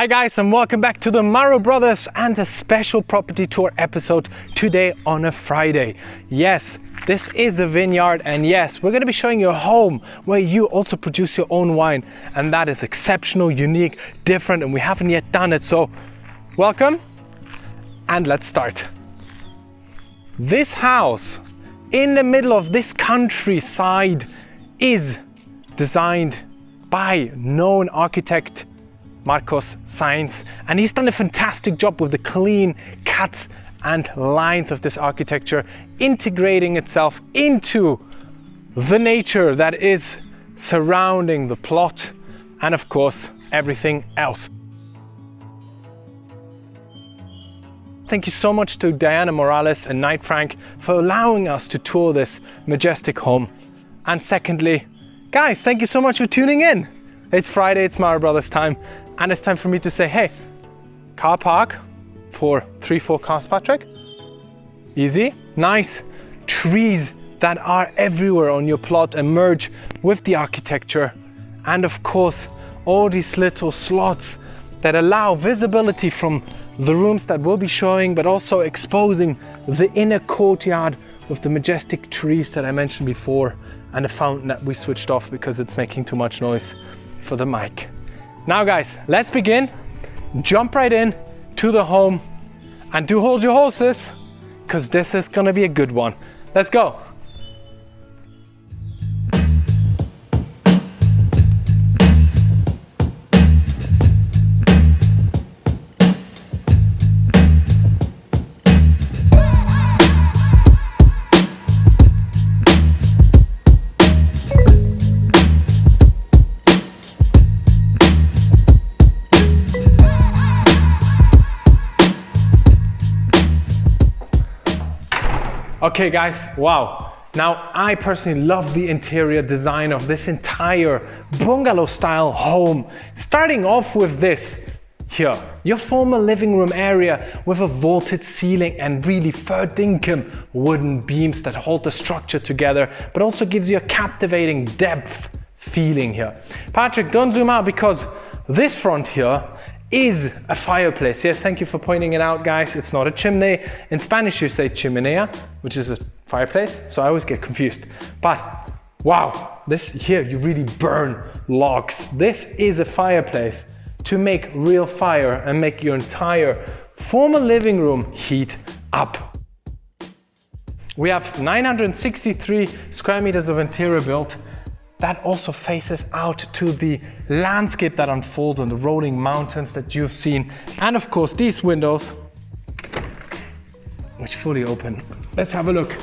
Hi guys, and welcome back to the Marobrothers and a special property tour episode today on a Friday. Yes, this is a vineyard, and yes, we're going to be showing you a home where you also produce your own wine, and that is exceptional, unique, different, and we haven't yet done it. So welcome, and let's start. This house in the middle of this countryside is designed by known architect Marcos Sainz, and he's done a fantastic job with the clean cuts and lines of this architecture, integrating itself into the nature that is surrounding the plot and of course everything else. Thank you so much to Diana Morales and Knight Frank for allowing us to tour this majestic home. And secondly, guys, thank you so much for tuning in. It's Friday, it's Marobrothers time, and it's time for me to say, hey, car park for 3-4 cars, Patrick. Easy, nice. Trees that are everywhere on your plot and merge with the architecture. And of course, all these little slots that allow visibility from the rooms that we'll be showing, but also exposing the inner courtyard with the majestic trees that I mentioned before, and a fountain that we switched off because it's making too much noise for the mic. Now guys, let's begin. Jump right in to the home, and do hold your horses because this is gonna be a good one. Let's go. Okay guys, wow. Now I personally love the interior design of this entire bungalow style home. Starting off with this here, your former living room area with a vaulted ceiling and really third dinkum wooden beams that hold the structure together, but also gives you a captivating depth feeling here. Patrick, don't zoom out because this front here is a fireplace. Yes, thank you for pointing it out, guys. It's not a chimney. In Spanish, you say chimenea, which is a fireplace. So I always get confused. But wow, this here, you really burn logs. This is a fireplace to make real fire and make your entire former living room heat up. We have 963 square meters of interior built. That also faces out to the landscape that unfolds on the rolling mountains that you've seen. And of course, these windows, which fully open. Let's have a look.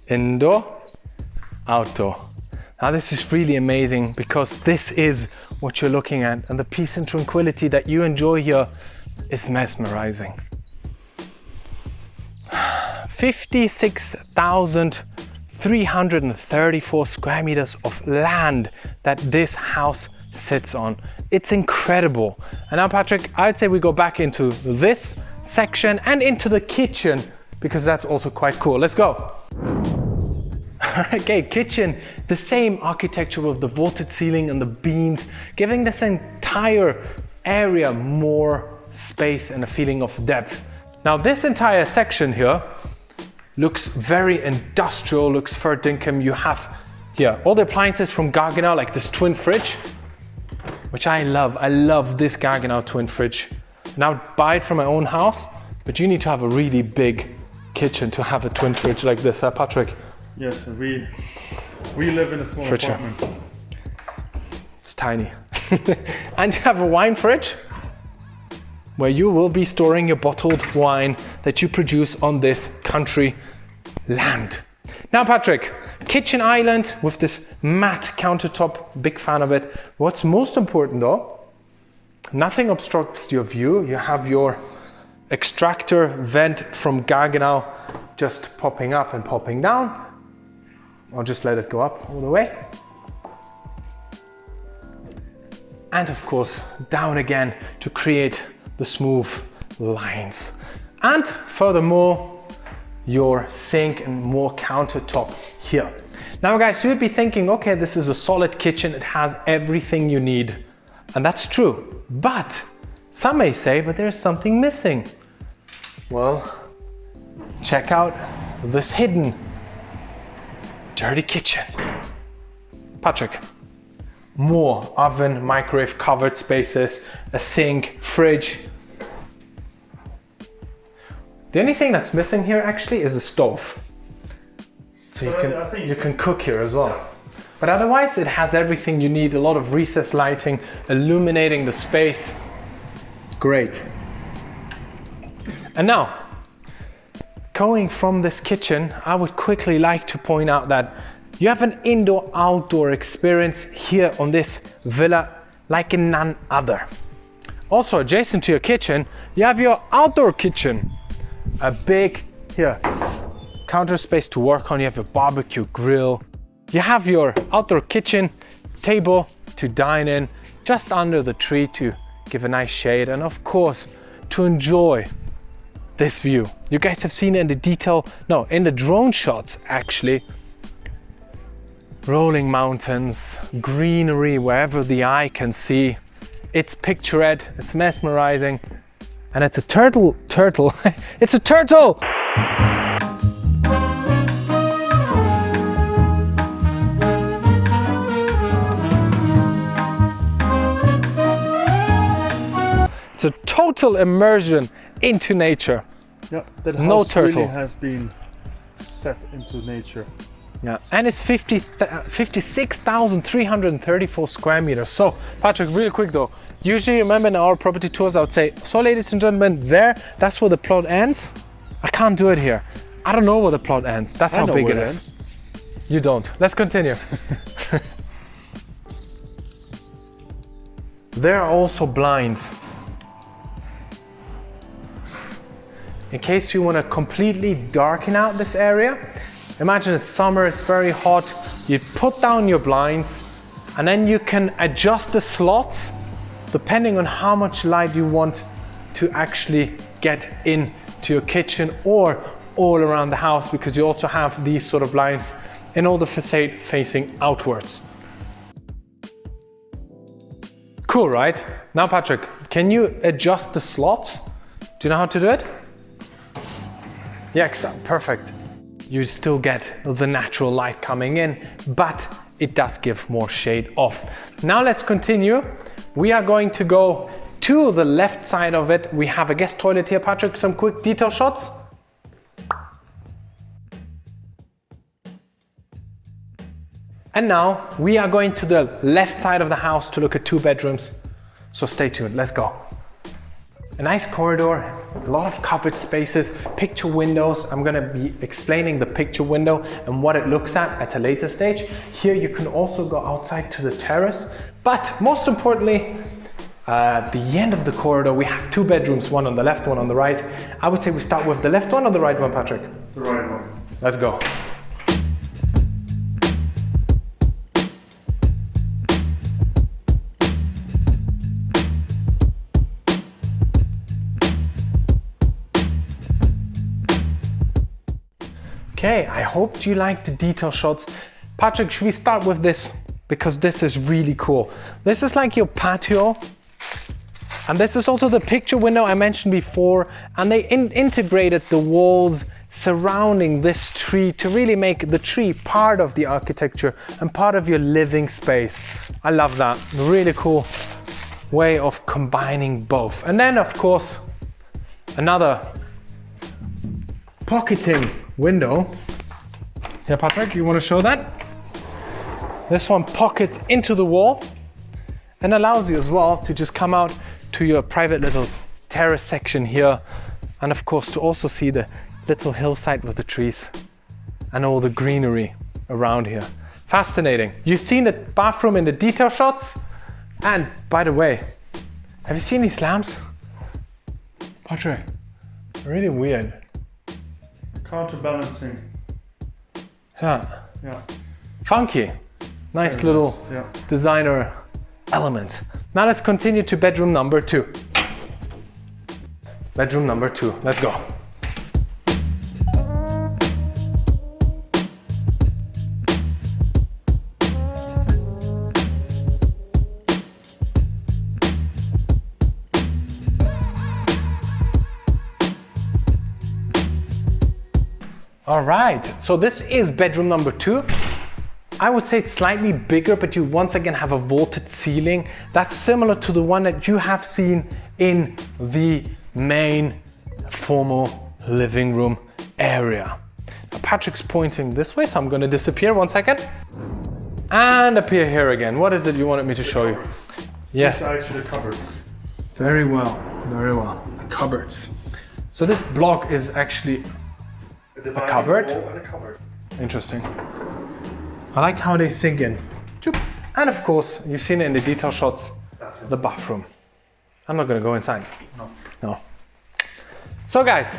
Indoor, outdoor. Now this is really amazing because this is what you're looking at, and the peace and tranquility that you enjoy here is mesmerizing. 56,334 square meters of land that this house sits on. It's incredible. And now, Patrick, I'd say we go back into this section and into the kitchen because that's also quite cool. Let's go. Okay, kitchen, the same architecture with the vaulted ceiling and the beams, giving this entire area more space and a feeling of depth. Now, this entire section here looks very industrial, looks third dinkum. You have here all the appliances from Gaggenau, like this twin fridge, which I love. I love this Gaggenau twin fridge. And I would buy it from my own house, but you need to have a really big kitchen to have a twin fridge like this, Patrick? Yes, we live in a small apartment. It's tiny. And you have a wine fridge where you will be storing your bottled wine that you produce on this country land. Now, Patrick, kitchen island with this matte countertop, big fan of it. What's most important though, nothing obstructs your view. You have your extractor vent from Gaggenau just popping up and popping down. I'll just let it go up all the way. And of course, down again to create the smooth lines. And furthermore, your sink and more countertop here. Now guys, you would be thinking, okay, this is a solid kitchen, it has everything you need. And that's true, but some may say, but there's something missing. Well, check out this hidden dirty kitchen. Patrick, more oven, microwave covered spaces, a sink, fridge. The only thing that's missing here actually is a stove. So you can cook here as well. But otherwise it has everything you need, a lot of recessed lighting, illuminating the space. Great. And now, going from this kitchen, I would quickly like to point out that you have an indoor-outdoor experience here on this villa like in none other. Also adjacent to your kitchen, you have your outdoor kitchen. A big, here, counter space to work on. You have a barbecue grill. You have your outdoor kitchen table to dine in, just under the tree to give a nice shade, and of course, to enjoy this view. You guys have seen it in the drone shots actually. Rolling mountains, greenery wherever the eye can see. It's picturesque, it's mesmerizing, and it's a turtle. It's a turtle! It's a total immersion into nature. Yeah, that house no turtle. really has been set into nature. Yeah, and it's 56,334 square meters. So, Patrick, real quick though, usually remember in our property tours, I would say, so ladies and gentlemen, that's where the plot ends. I can't do it here. I don't know where the plot ends. That's how big it is. You don't. Let's continue. There are also blinds. In case you want to completely darken out this area, imagine it's summer, it's very hot, you put down your blinds and then you can adjust the slots depending on how much light you want to actually get into your kitchen or all around the house, because you also have these sort of blinds in all the facade facing outwards. Cool, right? Now Patrick, can you adjust the slots? Do you know how to do it? Yeah, perfect. You still get the natural light coming in, but it does give more shade off. Now let's continue. We are going to go to the left side of it. We have a guest toilet here. Patrick, some quick detail shots. And now we are going to the left side of the house to look at 2 bedrooms. So stay tuned, let's go. A nice corridor, a lot of covered spaces, picture windows. I'm gonna be explaining the picture window and what it looks at a later stage. Here you can also go outside to the terrace, but most importantly, at the end of the corridor, we have 2 bedrooms, one on the left, one on the right. I would say we start with the left one or the right one, Patrick? The right one. Let's go. Okay, I hope you like the detail shots. Patrick, should we start with this? Because this is really cool. This is like your patio. And this is also the picture window I mentioned before. And they integrated the walls surrounding this tree to really make the tree part of the architecture and part of your living space. I love that. Really cool way of combining both. And then of course, another pocketing window. Yeah, Patrick, you want to show that? This one pockets into the wall and allows you as well to just come out to your private little terrace section here, and of course to also see the little hillside with the trees and all the greenery around here. Fascinating. You've seen the bathroom in the detail shots, and by the way, have you seen these lamps? Patrick, really weird. Counterbalancing. Yeah. Yeah. Funky. Nice little designer element. Now let's continue to bedroom number 2. Bedroom number 2. Let's go. All right, so this is bedroom number 2. I would say it's slightly bigger, but you once again have a vaulted ceiling. That's similar to the one that you have seen in the main formal living room area. Now, Patrick's pointing this way, so I'm gonna disappear 1 second. And appear here again. What is it you wanted me to show you? Yes. These are actually cupboards. Very well, very well. The cupboards. So this block is actually a cupboard. And a cupboard. Interesting. I like how they sink in. And of course, you've seen it in the detail shots, the bathroom. I'm not gonna go inside. No. So guys,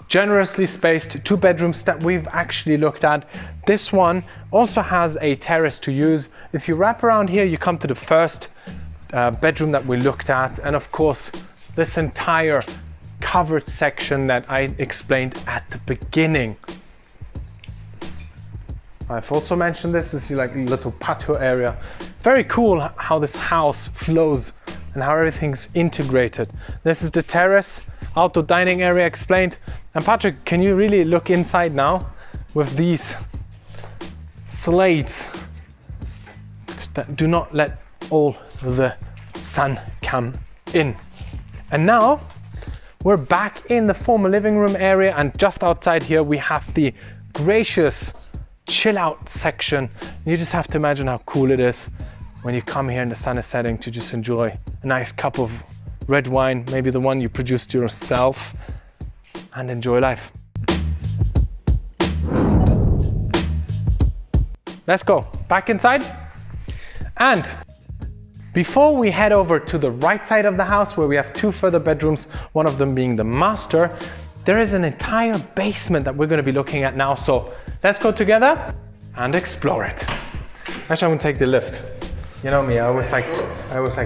generously spaced 2 bedrooms that we've actually looked at. This one also has a terrace to use. If you wrap around here, you come to the first bedroom that we looked at. And of course, this entire covered section that I explained at the beginning. I've also mentioned this is like a little patio area. Very cool how this house flows and how everything's integrated. This is the terrace, outdoor dining area explained. And Patrick, can you really look inside now with these slates that do not let all the sun come in. And now we're back in the formal living room area, and just outside here we have the gracious chill out section. You just have to imagine how cool it is when you come here and the sun is setting to just enjoy a nice cup of red wine, maybe the one you produced yourself, and enjoy life. Let's go back inside. And before we head over to the right side of the house where we have 2 further bedrooms, one of them being the master, there is an entire basement that we're going to be looking at now. So let's go together and explore it. Actually, I'm going to take the lift. You know me, I always like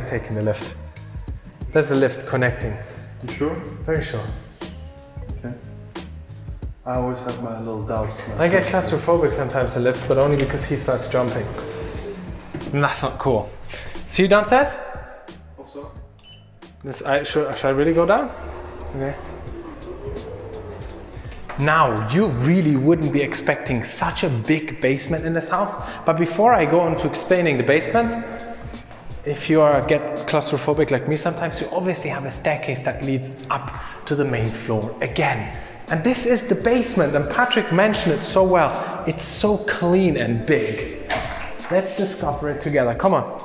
taking the lift. There's the lift connecting. You sure? Very sure. Okay. I always have my little doubts. I get claustrophobic sometimes in lifts, but only because he starts jumping. And that's not cool. See you downstairs? Hope so. Should I really go down? Okay. Now, you really wouldn't be expecting such a big basement in this house, but before I go on to explaining the basement, if you get claustrophobic like me sometimes, you obviously have a staircase that leads up to the main floor again. And this is the basement, and Patrick mentioned it so well. It's so clean and big. Let's discover it together. Come on.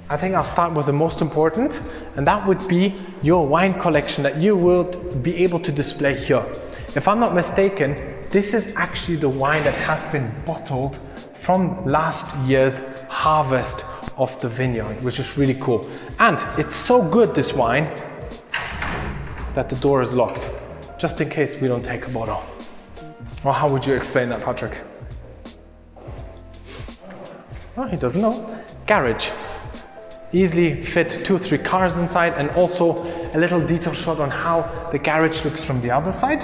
I think I'll start with the most important, and that would be your wine collection that you will be able to display here. If I'm not mistaken, this is actually the wine that has been bottled from last year's harvest of the vineyard, which is really cool. And it's so good, this wine, that the door is locked, just in case we don't take a bottle. Or how would you explain that, Patrick? Oh, he doesn't know. Garage. Easily fit 2-3 cars inside, and also a little detail shot on how the garage looks from the other side.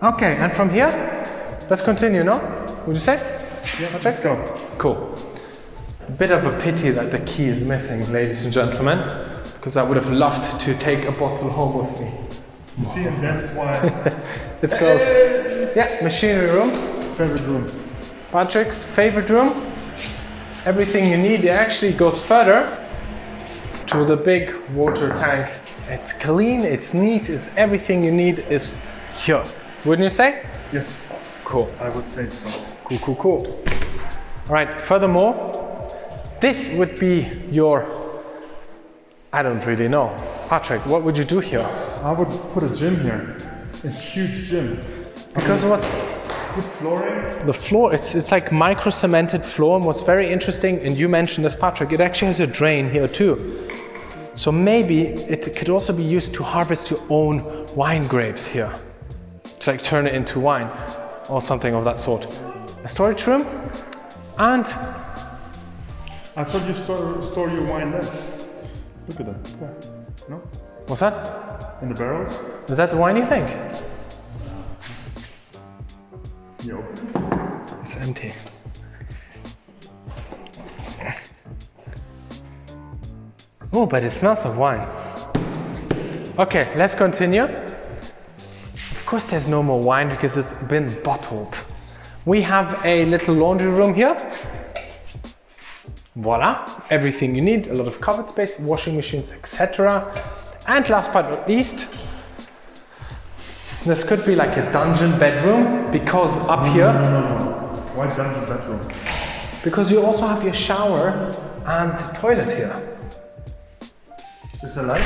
Okay, and from here, let's continue, no? Would you say? Yeah, let's go. Cool. A bit of a pity that the key is missing, ladies and gentlemen, because I would have loved to take a bottle home with me. See, and that's why. It's close. Yeah, machinery room. Favorite room. Patrick's favorite room. Everything you need. It actually goes further to the big water tank. It's clean, it's neat, it's everything you need is here. Wouldn't you say? Yes. Cool. I would say so. Cool. All right, furthermore, this would be your, I don't really know. Patrick, what would you do here? I would put a gym here. A huge gym. Because what's good flooring? The floor, it's like micro-cemented floor, and what's very interesting, and you mentioned this, Patrick, it actually has a drain here too. So maybe it could also be used to harvest your own wine grapes here. To like turn it into wine or something of that sort. A storage room, and I thought you store your wine there. Look at that. Yeah. No? What's that? In the barrels? Is that the wine you think? Yo. It's empty. Oh, but it smells of wine. Okay, let's continue. course there's no more wine because it's been bottled. We have a little laundry room here. Voila, everything you need, a lot of cupboard space, washing machines, etc. And last but not least, this could be like a dungeon bedroom because up here... No. Why dungeon bedroom? Because you also have your shower and toilet here. Is there light?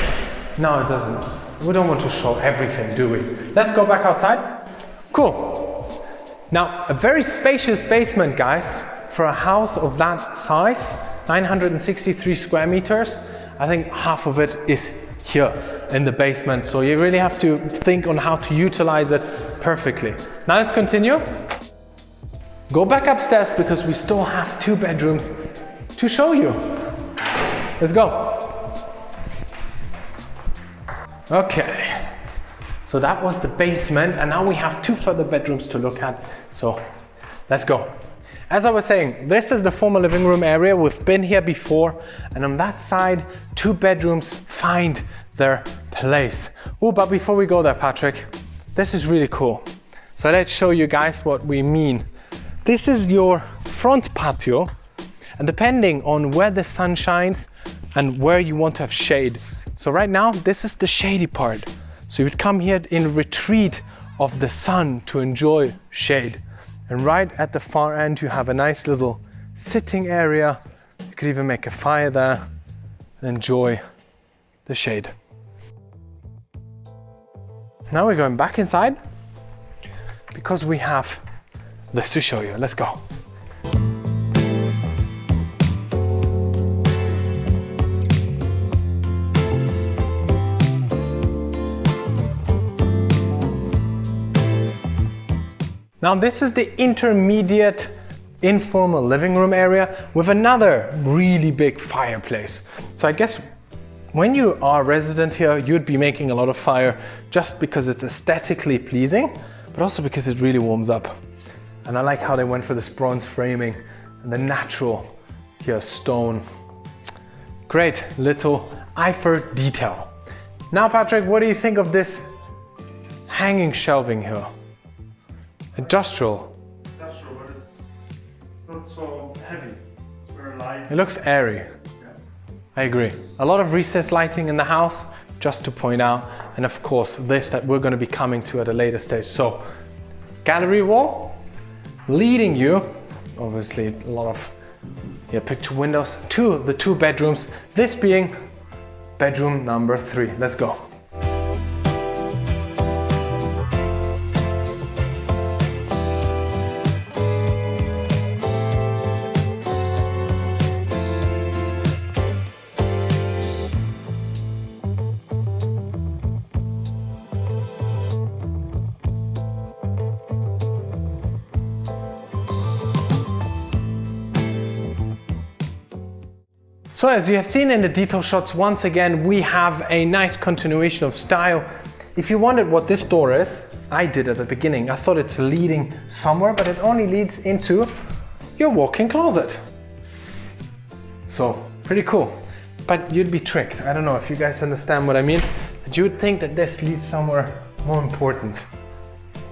No, it doesn't. We don't want to show everything, do we? Let's go back outside. Cool. Now, a very spacious basement, guys, for a house of that size, 963 square meters. I think half of it is here in the basement. So you really have to think on how to utilize it perfectly. Now let's continue. Go back upstairs because we still have 2 bedrooms to show you. Let's go. Okay, so that was the basement and now we have 2 further bedrooms to look at. So let's go. As I was saying, this is the former living room area. We've been here before, and on that side, 2 bedrooms find their place. Oh, but before we go there, Patrick, this is really cool. So let's show you guys what we mean. This is your front patio, and depending on where the sun shines and where you want to have shade. So right now, this is the shady part. So you would come here in retreat of the sun to enjoy shade. And right at the far end, you have a nice little sitting area. You could even make a fire there and enjoy the shade. Now we're going back inside because we have this to show you. Let's go. Now this is the intermediate informal living room area with another really big fireplace. So I guess when you are resident here, you'd be making a lot of fire just because it's aesthetically pleasing, but also because it really warms up. And I like how they went for this bronze framing and the natural here stone. Great little Eiffel detail. Now Patrick, what do you think of this hanging shelving here? Industrial. Industrial, but it's not so heavy. It's very light. It looks airy. Yeah. I agree. A lot of recessed lighting in the house, just to point out. And of course, this that we're going to be coming to at a later stage. So, gallery wall, leading you, obviously a lot of picture windows, to the 2 bedrooms. This being bedroom number 3. Let's go. So as you have seen in the detail shots, once again, we have a nice continuation of style. If you wondered what this door is, I did at the beginning. I thought it's leading somewhere, but it only leads into your walk-in closet. So pretty cool, but you'd be tricked. I don't know if you guys understand what I mean, but you would think that this leads somewhere more important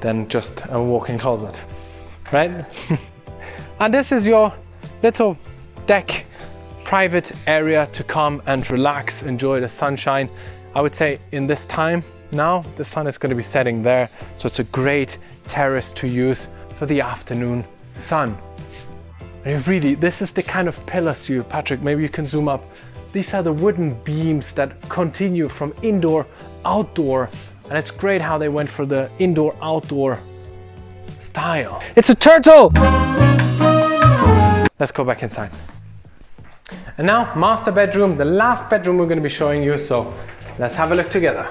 than just a walk-in closet, right? And this is your little deck, private area to come and relax, enjoy the sunshine. I would say in this time now, the sun is going to be setting there, so it's a great terrace to use for the afternoon sun. And really, this is the kind of pillars Patrick, maybe you can zoom up. These are the wooden beams that continue from indoor, outdoor, and it's great how they went for the indoor, outdoor style. It's a turtle! Let's go back inside. And now, master bedroom, the last bedroom we're going to be showing you, so let's have a look together.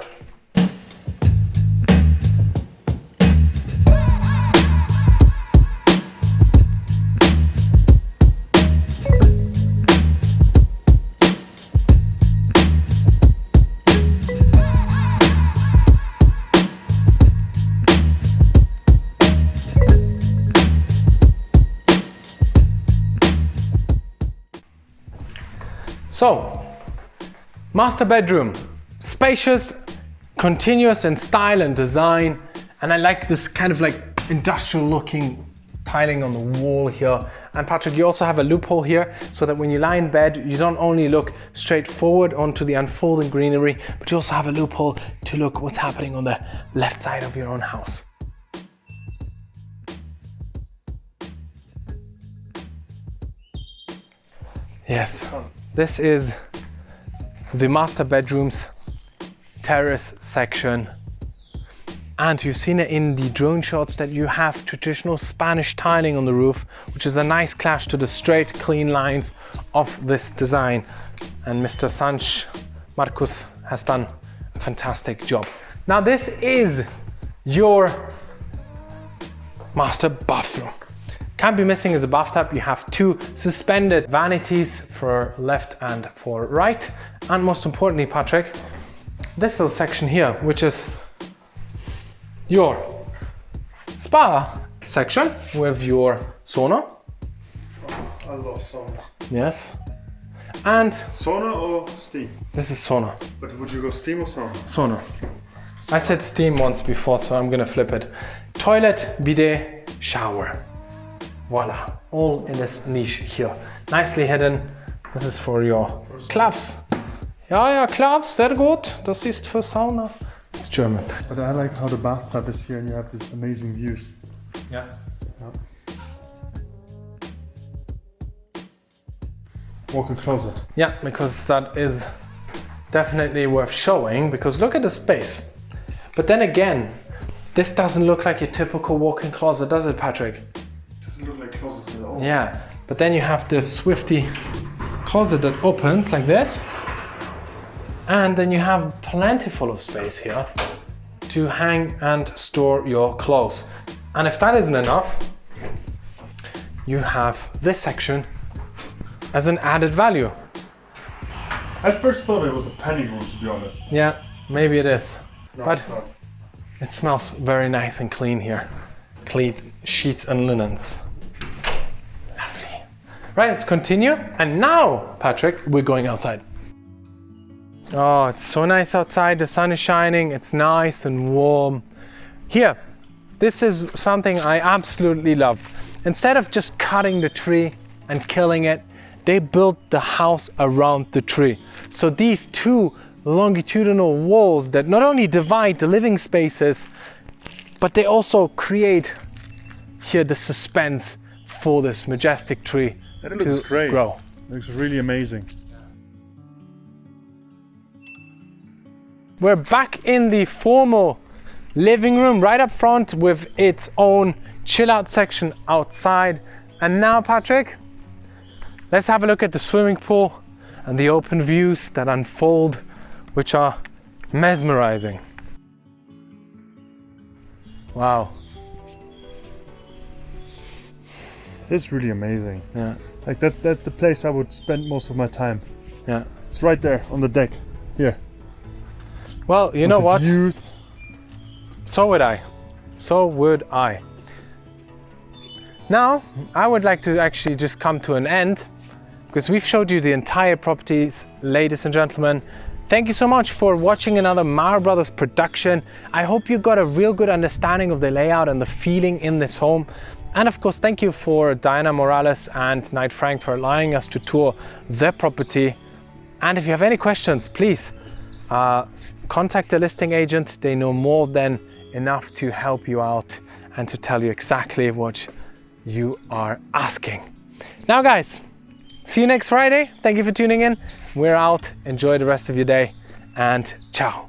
So, master bedroom, spacious, continuous in style and design, And I like this kind of like industrial looking tiling on the wall here. And Patrick, you also have a loophole here so that when you lie in bed, you don't only look straight forward onto the unfolding greenery, but you also have a loophole to look what's happening on the left side of your own house. Yes, this is the master bedroom's terrace section. And you've seen it in the drone shots that you have traditional Spanish tiling on the roof, which is a nice clash to the straight, clean lines of this design. And Mr. Sainz, Marcos, has done a fantastic job. Now this is your master bathroom. Can't be missing is a bathtub. You have two suspended vanities for left and for right. And most importantly, Patrick, this little section here, which is your spa section with your sauna. Oh, I love saunas. Yes. And Sauna or steam? this is sauna. But would you go steam or sauna? Sauna. I said steam once before, so I'm gonna flip it. Toilet, bidet, shower. Voila, all in this niche here. Nicely hidden. This is for your Klaps. Ja, Klaps, sehr gut. Das ist für Sauna. It's German. But I like how the bathtub is here and you have these amazing views. Yeah. Walk-in closet. Yeah, because that is definitely worth showing, because look at the space. But then again, this doesn't look like your typical walk-in closet, does it, Patrick? Doesn't look like closets at all. Yeah, but then you have this Swifty closet that opens like this. And then you have plentiful of space here to hang and store your clothes. And if that isn't enough, you have this section as an added value. I first thought it was a penny room, to be honest. Yeah, maybe it is. No, but it's not. it smells very nice and clean here. Clean sheets and linens. Lovely. Right, let's continue. And now, Patrick, we're going outside. Oh, it's so nice outside. The sun is shining. It's nice and warm. Here, this is something I absolutely love. Instead of just cutting the tree and killing it, they built the house around the tree. So these two longitudinal walls that not only divide the living spaces, but they also create here the suspense for this majestic tree And it looks great. grow. It looks really amazing. We're back in the formal living room right up front with its own chill out section outside. And now, Patrick, let's have a look at the swimming pool and the open views that unfold, which are mesmerizing. Wow. It's really amazing. Yeah. Like that's the place I would spend most of my time. Yeah. It's right there on the deck. Here. Well, you know what? Views. So would I. So would I. Now, I would like to actually just come to an end, because we've showed you the entire properties, ladies and gentlemen. Thank you so much for watching another Marobrothers production. I hope you got a real good understanding of the layout and the feeling in this home. And of course, thank you for Diana Morales and Knight Frank for allowing us to tour their property. And if you have any questions, please contact a listing agent. They know more than enough to help you out and to tell you exactly what you are asking. Now guys, see you next Friday. Thank you for tuning in. We're out. Enjoy the rest of your day and ciao.